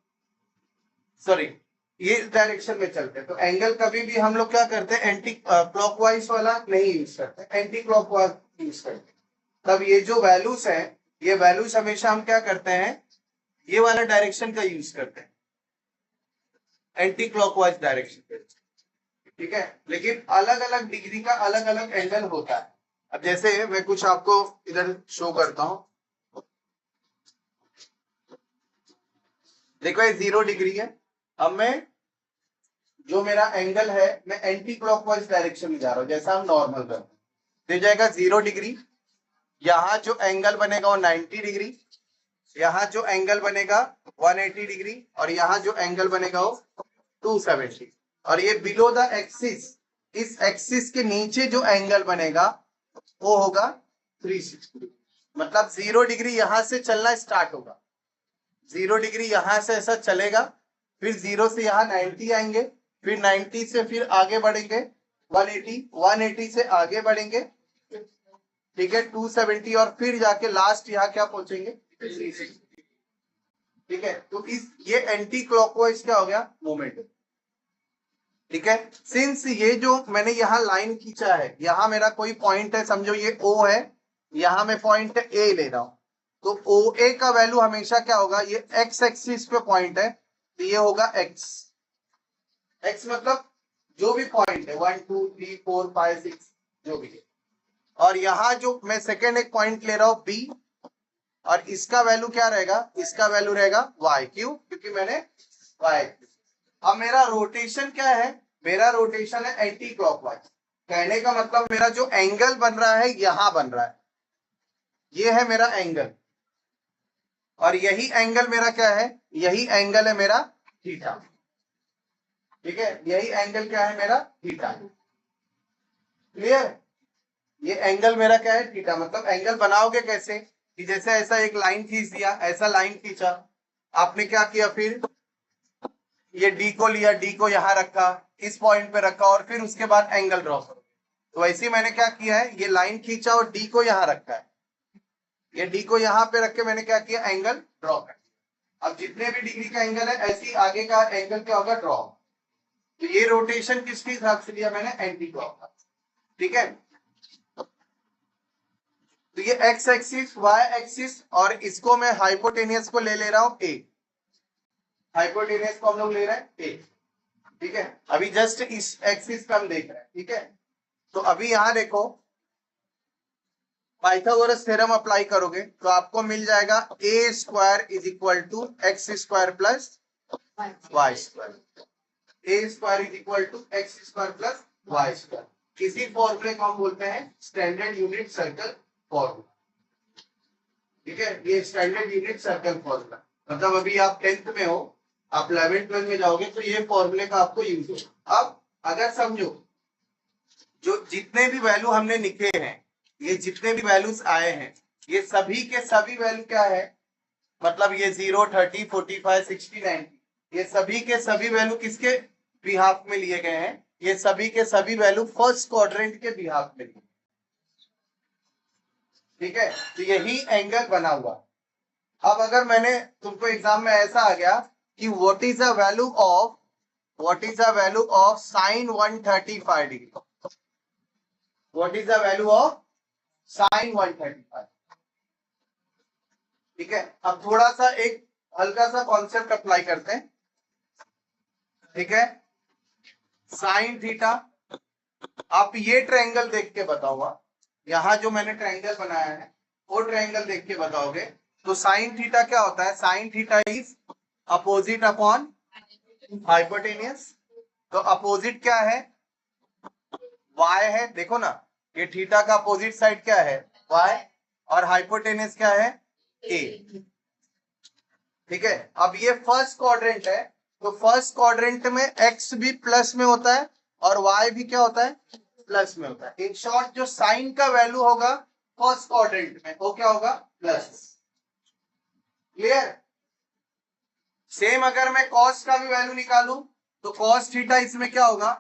सॉरी ये डायरेक्शन में चलते हैं। तो एंगल कभी भी हम लोग क्या करते हैं, एंटी क्लॉकवाइज वाला नहीं यूज करते, एंटी क्लॉकवाइज यूज करते हैं। तब ये जो वैल्यूज है, ये वैल्यूज हमेशा हम क्या करते हैं, ये वाला डायरेक्शन का यूज करते हैं, एंटी क्लॉकवाइज डायरेक्शन, ठीक है। लेकिन अलग अलग डिग्री का अलग अलग एंगल होता है। अब जैसे मैं कुछ आपको इधर शो करता हूं, देखो ये 0 डिग्री है। अब मैं जो मेरा एंगल है मैं एंटी क्लॉकवाइज डायरेक्शन में जा रहा हूं, जैसा हम नॉर्मल करते हैं, तो जाएगा 0 डिग्री। यहां जो एंगल बनेगा वो 90 डिग्री, यहां जो एंगल बनेगा 180 डिग्री और यहां जो एंगल बनेगा वो 270। और ये बिलो द एक्सिस, इस एक्सिस के नीचे जो एंगल बनेगा वो होगा 360। मतलब 0 डिग्री यहां से चलना स्टार्ट होगा, 0 डिग्री यहां से ऐसा चलेगा, फिर 0 से यहां 90 आएंगे, फिर 90 से फिर आगे बढ़ेंगे 180, 180 से आगे बढ़ेंगे, ठीक है, 270 और फिर जाके लास्ट यहाँ क्या पहुंचेंगे 360, ठीक है। तो इस ये एंटी क्लॉकवाइज क्या हो गया, मोमेंट, ठीक है। सिंस ये जो मैंने यहाँ लाइन खींचा है, यहाँ मेरा कोई पॉइंट है, समझो ये O है, यहाँ मैं पॉइंट A ले रहा हूं, तो OA का वैल्यू हमेशा क्या होगा, ये एक्स एक्सिस पे पॉइंट है, तो ये होगा x, x मतलब जो भी पॉइंट है 1 2 3 4 5 6 जो भी है। और यहाँ जो मैं सेकेंड एक पॉइंट ले रहा हूं B, और इसका वैल्यू क्या रहेगा, इसका वैल्यू रहेगा y, क्यों, क्योंकि मैंने y। अब मेरा रोटेशन क्या है, मेरा रोटेशन है एंटी क्लॉकवाइज, कहने का मतलब मेरा जो एंगल बन रहा है यहां बन रहा है, ये है मेरा एंगल, और यही एंगल मेरा क्या है, यही एंगल है मेरा थीटा, ठीक है, यही एंगल क्या है मेरा थीटा, क्लियर। ये एंगल मेरा क्या है थीटा। मतलब एंगल बनाओगे कैसे, कि जैसे ऐसा एक लाइन खींच दिया, ऐसा लाइन खींचा, आपने क्या किया, फिर ये डी को लिया, डी को यहां रखा, इस पॉइंट पे रखा और फिर उसके बाद एंगल ड्रॉ करो। तो वैसे मैंने क्या किया है, ये लाइन खींचा और डी को यहां रखा है, ये डी को यहां पे रख के मैंने क्या किया, एंगल ड्रॉ कर। अब जितने भी डिग्री का एंगल है ऐसे ही आगे का एंगल क्या होगा, ड्रॉ। तो ये रोटेशन किसके हिसाब से लिया मैंने, एंटी क्लॉक, ठीक है। तो ये एक्स एक्सिस, वाई एक्सिस, और इसको मैं हाइपोटेनियस को ले रहा हूं ए, हाइपोटेनियस को हम लोग ले रहे हैं ए, ठीक है। अभी जस्ट इस एक्सिस पे हम देख रहे हैं, ठीक है। तो अभी यहां देखो, पाइथागोरस थ्योरम अप्लाई करोगे तो आपको मिल जाएगा a square is equal to x square plus y square, a square is equal to x square plus y square. किसी फॉर्मूले को हम बोलते हैं स्टैंडर्ड यूनिट सर्कल फॉर्मूला, ठीक है। ये स्टैंडर्ड यूनिट सर्कल फॉर्मूला, मतलब अभी आप 10th में हो, आप 11th 12th में जाओगे तो ये फॉर्मूले का आपको यूज हो। अब अगर समझो जो जितने भी वैल्यू हमने लिखे हैं, ये जितने भी वैल्यूज आए हैं, ये सभी के सभी वैल्यू क्या है, मतलब ये 0 30 45 60 90, ये सभी के सभी वैल्यू किसके बिहाफ में लिए गए हैं, ये सभी के सभी वैल्यू फर्स्ट क्वाड्रेंट के बिहाफ में लिए, ठीक है। तो यही एंगल बना हुआ। अब अगर मैंने तुमको एग्जाम में ऐसा आ गया कि what is the value of sine 135 degree, what is the value of sine 135। ठीक है, अब थोड़ा सा एक हल्का सा कॉन्सेप्ट अप्लाई करते हैं। ठीक है, साइन थीटा, आप ये ट्रायंगल देख के बताओ, यहां जो मैंने ट्रायंगल बनाया है वो ट्रायंगल देख के बताओगे तो साइन थीटा क्या होता है? Sign theta is opposite upon hypotenuse. तो अपोजिट क्या है? y है, देखो ना, ये थीटा का अपोजिट साइड क्या है? y, और हाइपोटेनियस क्या है? a। ठीक है, अब ये फर्स्ट क्वाड्रेंट है, तो फर्स्ट क्वाड्रेंट में x भी प्लस में होता है और y भी क्या होता है? प्लस में होता है। इन शॉर्ट जो साइन का वैल्यू होगा फर्स्ट क्वाड्रेंट में वो क्या होगा? प्लस। क्लियर? सेम अगर मैं कॉस का भी वैल्यू निकालूं तो कॉस थीटा इसमें क्या होगा?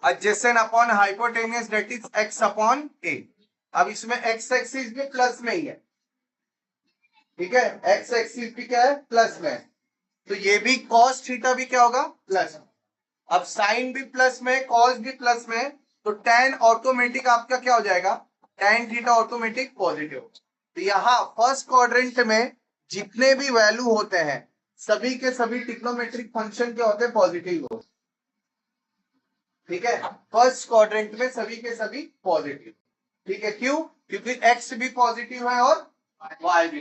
Adjacent upon hypotenuse, that is x upon a। अब इसमें x एक्सिस भी प्लस में ही है। ठीक है, x एक्सिस भी क्या है? प्लस में है, तो ये भी cos थीटा भी क्या होगा? प्लस। अब साइन भी प्लस में, cos भी प्लस में, तो tan ऑटोमेटिक आपका क्या हो जाएगा? tan theta automatic positive. तो यहाँ फर्स्ट क्वाड्रेंट में जितने भी वैल्यू होते हैं सभी के सभी ट्रिग्नोमेट्रिक फंक्शन क्या होते हैं? पॉजिटिव होते। ठीक है, फर्स्ट क्वाड्रेंट में सभी के सभी पॉजिटिव। ठीक है, क्यों? क्योंकि x भी पॉजिटिव है और y भी।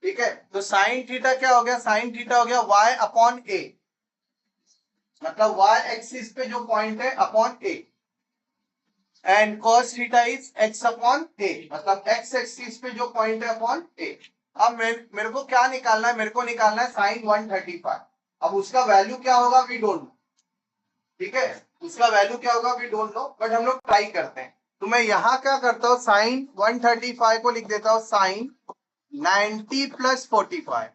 ठीक है, तो साइन थीटा क्या हो गया? साइन थीटा हो गया y अपॉन a, मतलब y एक्सिस पे जो पॉइंट है upon a, and cos theta is x upon a, मतलब x एक्सिस पे जो पॉइंट है अपॉन a। अब मेरे को क्या निकालना है? मेरे को निकालना है साइन 135। अब उसका वैल्यू क्या होगा? We don't know. ठीक है, उसका वैल्यू क्या होगा? वी डोंट नो, बट हम लोग ट्राई करते हैं। तो मैं यहां क्या करता हूं? साइन 135 को लिख देता हूं साइन 90 प्लस 45,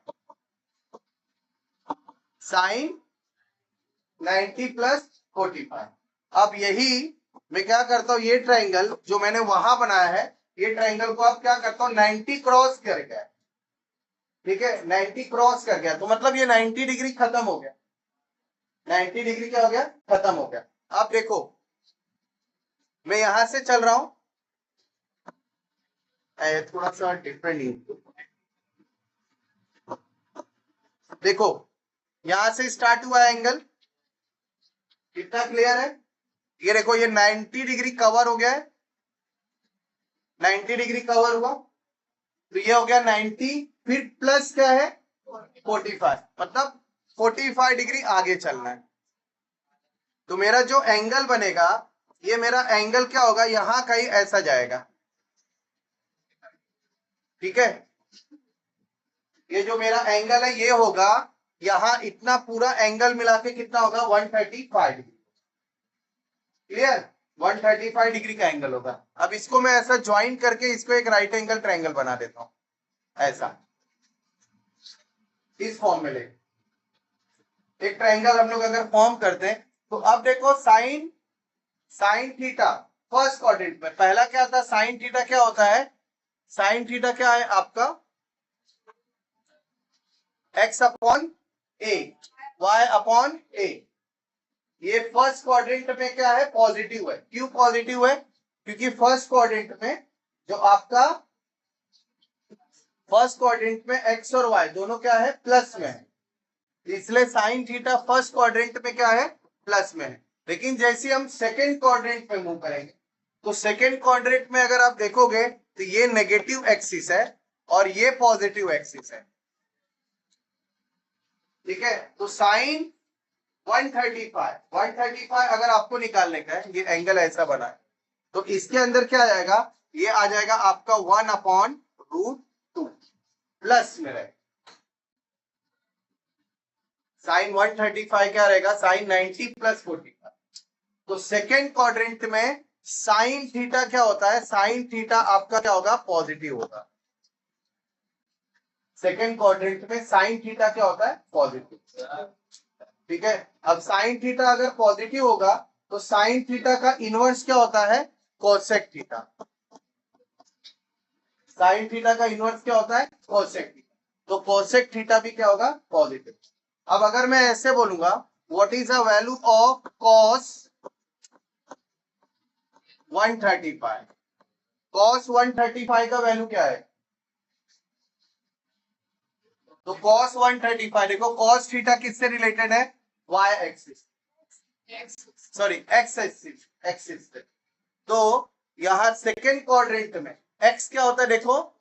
साइन 90 प्लस 45। अब यही मैं क्या करता हूं? ये ट्रायंगल जो मैंने वहां बनाया है, ये ट्रायंगल को अब क्या करता हूं? 90 क्रॉस कर गया। ठीक है, 90 क्रॉस कर गया तो मतलब ये 90 डिग्री खत्म हो गया। 90 डिग्री क्या हो गया? खत्म हो गया। अब देखो, मैं यहां से चल रहा हूं, थोड़ा सा डिफरेंट। देखो, यहां से स्टार्ट हुआ एंगल, कितना क्लियर है? ये देखो, ये 90 डिग्री कवर हो गया है, 90 डिग्री कवर हुआ, तो ये हो गया 90, फिर प्लस क्या है? 45, मतलब 45 डिग्री आगे चलना है। तो मेरा जो एंगल बनेगा, ये मेरा एंगल क्या होगा? यहां कहीं ऐसा जाएगा। ठीक है, ये जो मेरा एंगल है ये होगा, यहां इतना पूरा एंगल मिला के कितना होगा? 135 डिग्री। क्लियर? 135 डिग्री का एंगल होगा। अब इसको मैं ऐसा ज्वाइन करके इसको एक राइट एंगल ट्रायंगल बना देता हूं, ऐसा, इस फॉर्म में ले एक ट्रायंगल हम लोग अगर फॉर्म करते हैं तो अब देखो, साइन थीटा फर्स्ट क्वाड्रेंट में पहला क्या था? साइन थीटा क्या होता है? साइन थीटा क्या है आपका? x upon a, y upon a। ये फर्स्ट क्वाड्रेंट में क्या है? पॉजिटिव है। क्यों पॉजिटिव है? क्योंकि फर्स्ट क्वाड्रेंट में जो आपका फर्स्ट क्वाड्रेंट में x और y दोनों क्या है? प्लस में है, इसलिए साइन थीटा फर्स्ट क्वाड्रेंट में क्या है? प्लस में है। लेकिन जैसे हम सेकेंड क्वाड्रेंट में मूव करेंगे तो सेकेंड क्वाड्रेंट में अगर आप देखोगे तो ये नेगेटिव एक्सिस है और ये पॉजिटिव एक्सिस है। ठीक है, तो साइन 135 अगर आपको निकालने का है, ये एंगल ऐसा बना है, तो इसके अंदर क्या आ जाएगा? ये आ जाएगा आपका 1 अपॉन रूट 2 प्लस में रहेगा। साइन 135 क्या रहेगा? Sine 90 plus 45। तो सेकेंड क्वाड्रेंट में साइन थीटा क्या होता है? साइन थीटा आपका क्या होगा? पॉजिटिव होगा। सेकेंड क्वाड्रेंट में साइन थीटा क्या होता है? पॉजिटिव। ठीक है, अब साइन थीटा अगर पॉजिटिव होगा तो साइन थीटा का इनवर्स क्या होता है? Cosec theta. साइन थीटा का इनवर्स क्या होता है? कोसेक थीटा, तो कोसेक थीटा भी क्या होगा, पॉजिटिव। अब अगर मैं ऐसे बोलूंगा what is the value of cos 135, cos 135 का वैल्यू क्या है, तो कॉस 135, देखो कॉस थीटा किससे रिलेटेड है, Y axis, sorry X axis से। तो यहां सेकेंड क्वाड्रेंट में एक्स क्या होता है, देखो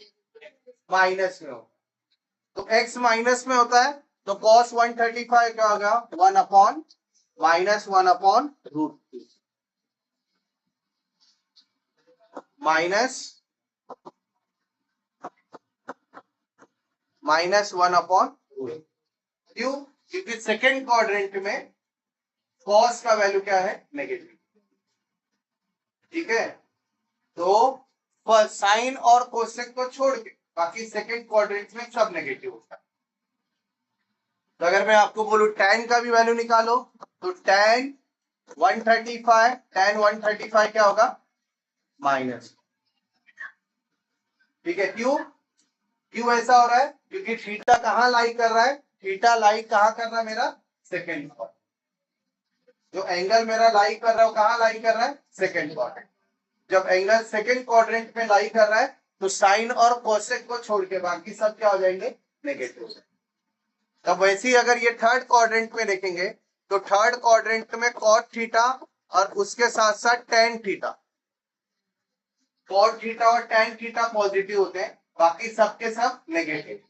माइनस में हो, तो एक्स माइनस में होता है, तो कॉस 135 क्या होगा, 1 upon minus 1 upon root 2 minus 1 upon, क्यों, क्योंकि सेकेंड क्वाड्रेंट में कॉस का वैल्यू क्या है, नेगेटिव, ठीक है। तो साइन और कोसेक को छोड़ के बाकी सेकेंड क्वाड्रेंट में सब नेगेटिव होता है। तो अगर मैं आपको बोलूं tan का भी वैल्यू निकालो, तो tan 135 क्या होगा, माइनस, ठीक है। क्यों, क्यों ऐसा हो रहा है, क्योंकि थीटा कहां लाई कर रहा है, थीटा लाई कहां कर रहा है मेरा, सेकेंड क्वाड्रेंट, जो एंगल मेरा लाई कर रहा है वो कहां लाई कर रहा है, सेकेंड क्वाड्रेंट। जब एंगल सेकेंड क्वाड्रेंट में लाई कर रहा है तो साइन और कोसेक को छोड़ के बाकी सब क्या हो जाएंगे, नेगेटिव। तब वैसे ही अगर ये थर्ड क्वाड्रेंट में देखेंगे तो थर्ड क्वाड्रेंट में कॉट थीटा और उसके साथ साथ टेन थीटा, कॉट थीटा और टेन थीटा पॉजिटिव होते हैं, बाकी सबके सब नेगेटिव।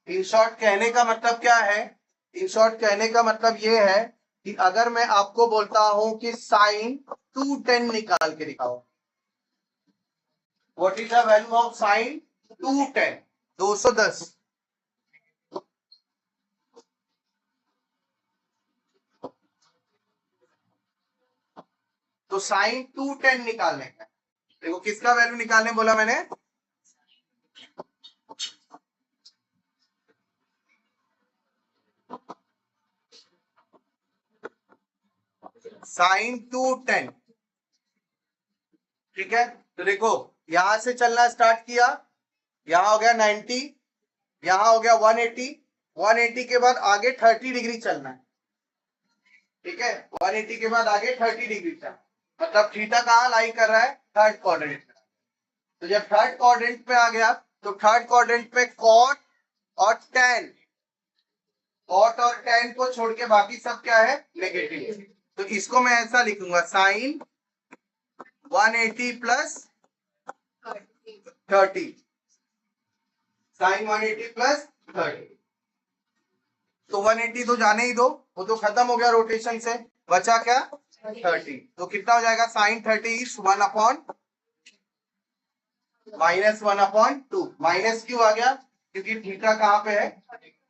इन शॉर्ट कहने का मतलब क्या है, इन शॉर्ट कहने का मतलब ये है कि अगर मैं आपको बोलता हूं कि साइन 210 निकाल के दिखाओ, what is the value of sine 210, 210, तो साइन 210 निकालने का, देखो किसका वैल्यू निकालने बोला मैंने, साइन 210, ठीक है। तो देखो यहां से चलना स्टार्ट किया, यहां हो गया 90, यहां हो गया 180, 180 के बाद आगे 30 डिग्री चलना है, ठीक है। 180 के बाद आगे 30 डिग्री चलना, मतलब थीटा कहां लाई कर रहा है, थर्ड क्वाड्रेंट में। तो जब थर्ड क्वाड्रेंट में आ गया तो थर्ड क्वाड्रेंट में कॉट और टेन, कॉट और टेन को छोड़ के बाकी सब क्या है, नेगेटिव। तो इसको मैं ऐसा लिखूंगा, साइन 180 प्लस 30, साइन 180 प्लस 30, तो 180 तो जाने ही दो, वो तो खत्म हो गया रोटेशन से, बचा क्या 30, तो कितना हो जाएगा, sine 30 is 1 upon minus 1 upon 2, minus क्यों आ गया, क्योंकि थीटा कहां पे है,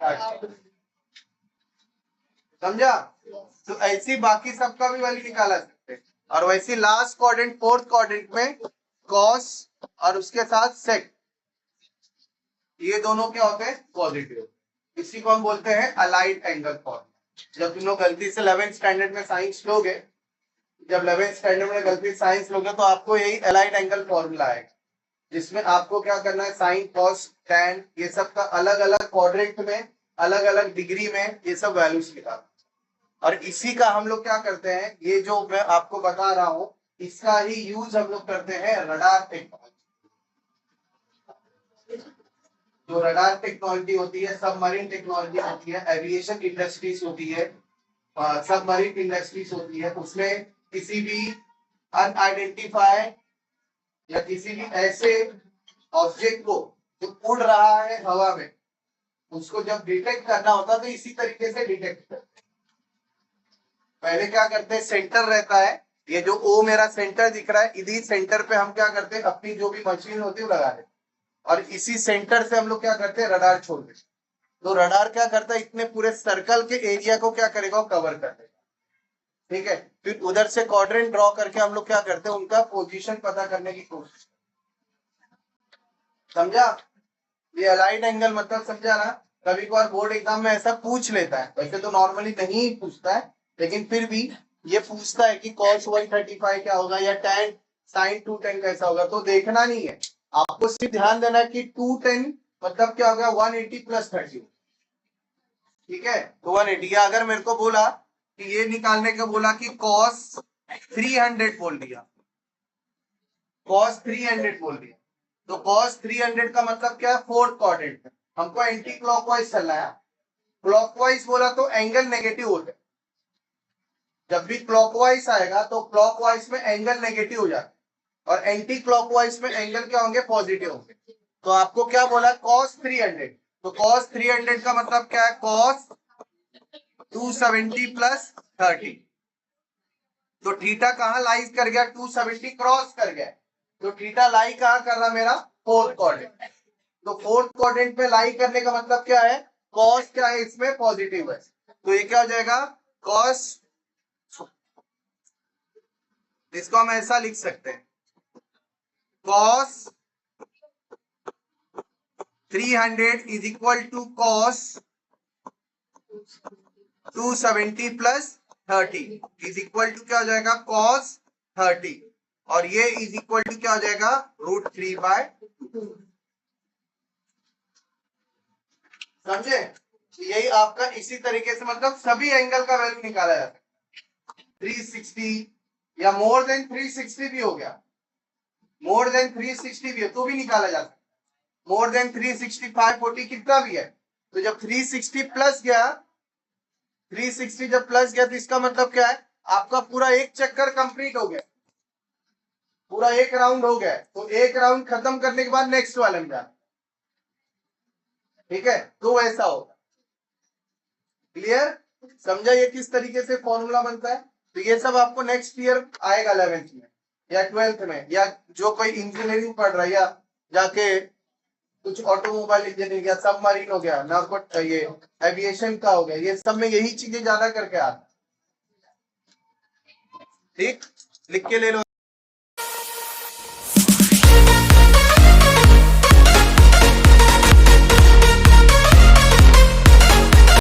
30, समझा। तो ऐसी बाकी सबका भी वैल्यू निकाला सकते हैं। और वैसे लास्ट क्वाड्रेंट फोर्थ क्वाड्रेंट में कॉस और उसके साथ सेक, ये दोनों क्या होते हैं, पॉजिटिव, इसी को हम बोलते हैं अलाइड एंगल फॉर्मूला। जब तुम लोग गलती से 11th स्टैंडर्ड में साइंस लोगे, जब 11th स्टैंडर्ड में गलती से साइंस लोगे तो आपको यही अलाइड एंगल फॉर्मूला आएगा, जिसमें आपको क्या करना है, साइन कॉस टैन ये सब का अलग अलग क्वाड्रेंट में अलग अलग डिग्री में ये सब वैल्यूज निकालना। और इसी का हम लोग क्या करते हैं, ये जो मैं आपको बता रहा हूं इसका ही यूज हम लोग करते हैं रडार टेक्नोलॉजी। जो रडार टेक्नोलॉजी होती है, सबमरीन टेक्नोलॉजी होती है, एविएशन इंडस्ट्रीज होती है, सबमरीन इंडस्ट्रीज होती है, उसमें किसी भी अनआइडेंटिफाइड या किसी भी ऐसे ऑब्जेक्ट को जो उड़ रहा है हवा में, उसको जब डिटेक्ट करना होता तो इसी तरीके से डिटेक्ट करते। पहले क्या करते हैं, सेंटर रहता है, ये जो ओ मेरा सेंटर दिख रहा है, इसी सेंटर पे हम क्या करते हैं, अपनी जो भी मशीन होती है वो लगा देते, और इसी सेंटर से हम लोग क्या करते हैं, रडार छोड़ देते। तो रडार क्या करता है, इतने पूरे सर्कल के एरिया को क्या करेगा, कवर कर देगा, ठीक है। फिर उधर से क्वाड्रेंट ड्रॉ करके हम लोग क्या करते हैं, उनका पोजीशन पता करने की कोशिश, समझा। ये अलाइड एंगल मतलब समझा ना। कभी कभार बोर्ड एग्जाम में ऐसा पूछ लेता है, वैसे तो नॉर्मली नहीं पूछता है, लेकिन फिर भी ये पूछता है कि cos 135 क्या होगा या tan sin 210 कैसा होगा। तो देखना नहीं है, आपको सिर्फ ध्यान देना है कि 210 मतलब क्या हो गया 180 प्लस 30, ठीक है। तो 180, या अगर मेरे को बोला कि ये निकालने का बोला कि cos 300 बोल दिया, cos 300 बोल दिया, तो cos 300 का मतलब क्या है, फोर्थ क्वाड्रेंट। हमको एंटी क्लॉकवाइज चलना है, क्लॉकवाइज बोला तो एंगल नेगेटिव होता है, जब भी क्लॉकवाइज आएगा तो क्लॉकवाइज में एंगल नेगेटिव हो जाता है और एंटी क्लॉकवाइज में एंगल क्या होंगे, पॉजिटिव होंगे। तो आपको क्या बोला, cos 300, तो cos 300 का मतलब क्या है, cos 270 प्लस 30। तो थीटा कहां लाइज कर गया, 270 क्रॉस कर गया, तो थीटा लाई कहां कर रहा मेरा, फोर्थ क्वाड्रेंट। तो फोर्थ क्वाड्रेंट में लाई करने का मतलब क्या है, cos क्या है इसमें, पॉजिटिव है, तो ये क्या हो जाएगा cos, इसको हम ऐसा लिख सकते हैं, cos 300 is equal to cos 270 plus 30 is equal to क्या हो जाएगा, cos 30, और ये इज इक्वल टू क्या हो जाएगा, √3/2। समझे, यही आपका इसी तरीके से मतलब सभी एंगल का वैल्यू निकाला जाता है, 360 या मोर देन 360 भी हो गया, मोर देन 360 भी है तो भी निकाला जा सकता है, मोर देन 365 40 कितना भी है। तो जब 360 प्लस गया, 360 जब प्लस गया तो इसका मतलब क्या है, आपका पूरा एक चक्कर कंप्लीट हो गया, पूरा एक राउंड हो गया, तो एक राउंड खत्म करने के बाद नेक्स्ट वाले में जाना, ठीक है, तो ऐसा होगा। क्लियर, समझा ये किस तरीके से फॉर्मूला बनता है। तो ये सब आपको नेक्स्ट ईयर आएगा 11th में या 12th में, या जो कोई इंजीनियरिंग पढ़ रहा है या जाके कुछ ऑटोमोबाइल इंजीनियरिंग या सबमरीन हो गया, नार्को ये एविएशन का हो गया, ये सब में यही चीजें ज्यादा करके आते, ठीक, लिख के ले लो।